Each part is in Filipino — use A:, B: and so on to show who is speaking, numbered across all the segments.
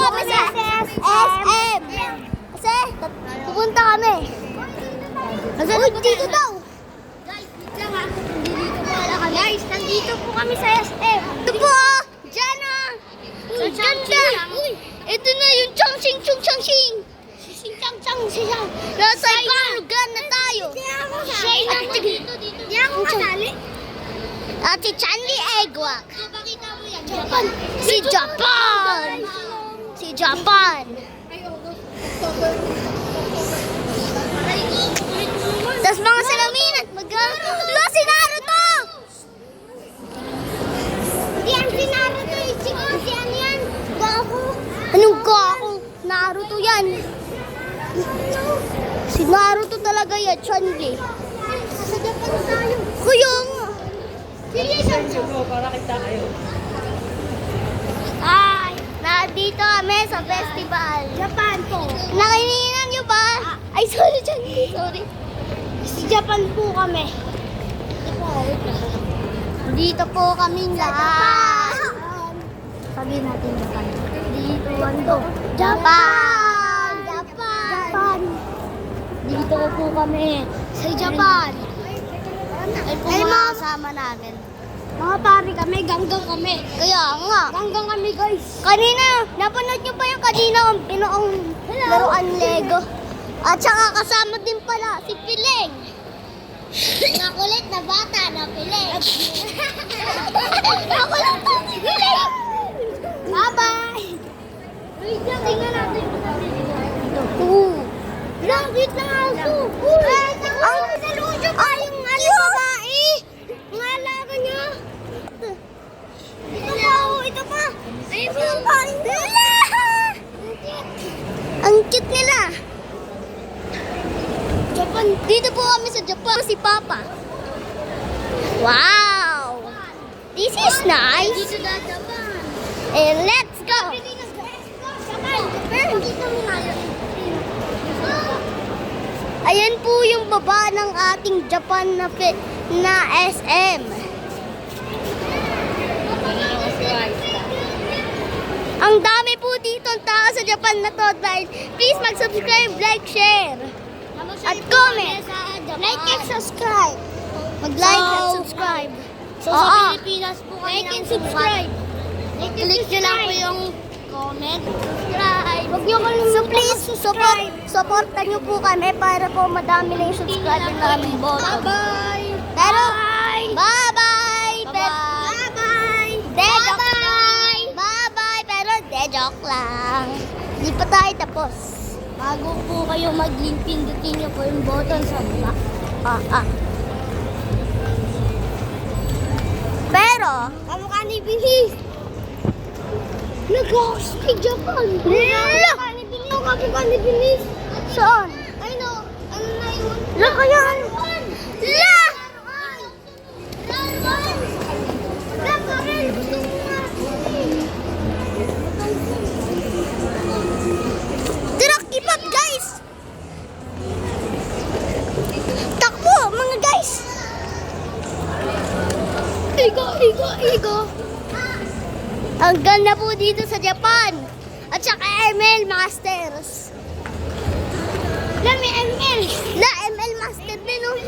A: kami sa SM. Kasi pupunta kami. Kasi dito daw. Guys, dito lang ha. Dito pala kami. Guys, nandito po kami sa SM. Ito po ah. Diyan ah. Ang ganda. Ito na yung Changxing Chung Changxing. Sisang. Nasa Kalugan na tayo. Shay naman dito. Di ako kasali. At si Chanli Egwak. Pakita mo yan. Japan. Si Japan. Si Japan. Tapos mga salamin at lo, si Naruto! Yan, si Naruto. Si ano yan? Goku. Anong Goku? Naruto yan. Si Naruto talaga yan, Chun-Li. Sa Japan tayo. Kuya nga.
B: Para kita kayo.
A: Ay, nandito kami sa festival. Japan po. Nakininan niyo ba? Ay, sorry, Chun-Li, sorry. Sa Japan po kami. Dito po kami lahat. Sabihin natin Japan. Dito, Wando. Japan! Japan! Dito po kami sa Japan. Ay po mga kasama namin. Mga pari kami, ganggang kami. Kaya nga. Ganggang kami guys. Kanina, napanood nyo ba yung kanina ang pinoong laruan Lego? At saka kasama din pala si Pileng. Nakulit na bata na Pileng. Nakulit na si Pileng. Bye-bye. Wait lang, tingnan natin kung sabi nila. Langit na aso. Ay, yung babae. Ang alaga niya. Ito pa. Ayun po yung babae. Ang cute nila. Japan. Dito po kami sa Japan. Si Papa. Wow. This is nice. Dito na Japan. And let's go. Ayan po yung baba ng ating Japan na SM. Ang dami po dito ang tao sa Japan na to dahil please mag-subscribe, like, share, at comment. Like and subscribe. Mag-like at subscribe.
C: So sa Pilipinas po kami
A: Like and subscribe.
C: Click nyo lang po yung comment.
A: Subscribe. Huwag nyo kalimutan. So please, supportan nyo po kami para po madami na yung subscriber namin.
C: Bye-bye!
A: Pero, bye-bye!
C: Bye-bye!
A: Bye-bye! Bye-bye! Pero, joke lang. Hindi pa tayo tapos.
C: Bago po kayo mag-link, pindutin nyo po yung button sa baba.
A: Pero,
C: Kamukha ni Bilis! Nag-host kay Japan! Kamukha ni Bilis!
A: saan?
C: Ay no! Ano na yun?
A: Laka yan! La! Tara, keep up guys! Takbo mga guys!
C: Igo!
A: Ang ganda po dito sa Japan. At saka ML Masters.
C: Lami ML!
A: La, ML Master din oh.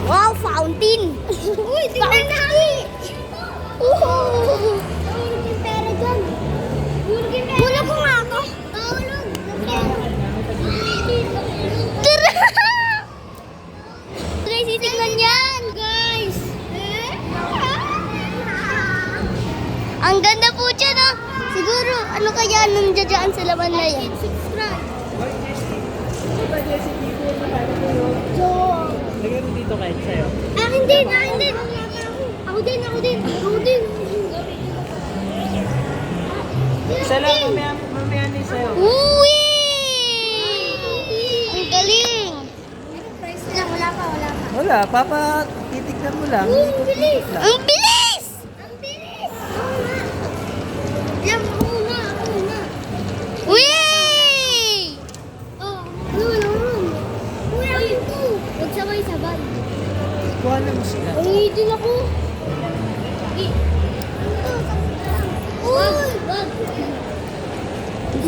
A: Wow, fountain.
C: Uy, tingnan natin!
A: Oh.
C: Tulog yung pera dyan.
A: Tulog ko nga ako.
C: Tulog!
A: Tara! Guys, titignan yan.
C: Guys!
A: Ang ganda po dyan oh. Siguro, ano kaya nandiyan sa laman na yan?
C: Subscribe!
B: Lagyan mo dito kahit sa'yo.
C: Akin din! Ako din!
B: Isa lang, mamaya ni sa'yo.
A: Uwi! Ang galing!
C: Price lang, wala pa.
B: Wala, papa, titignan mo lang.
C: Ang bilis!
A: Ang bilis!
C: Ang bilis! Yan, ako muna.
A: Uwi!
C: Oh, ano? Uy, ayun po. Huwag sabay-sabay.
B: Kuha na mo sila.
C: Uy, din ako. Uy! Wag!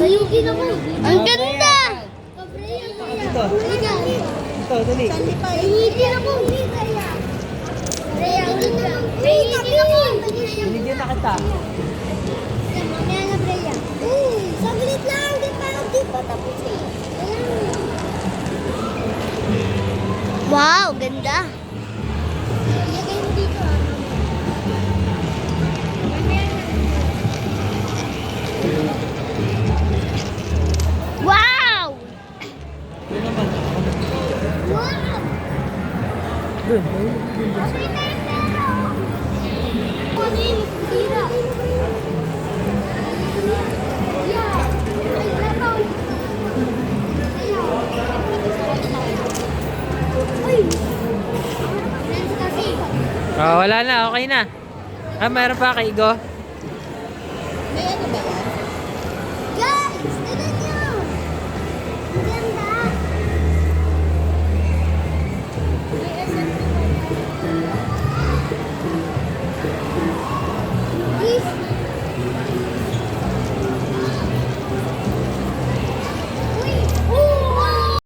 A: Sayugin ako. Ang ganda!
B: Dito. Dito, dali.
A: Sayugin ako. Sayugin ako.
B: Binigyan na kita.
A: Mamaya na, Freya. Saglit lang. Di pa tapos eh. Wow, ganda. Ilagay mo dito ah. Wow!
B: Yun naman.
A: Wow!
B: Dun. Wala na, okay na. Mayroon pa kay Igo?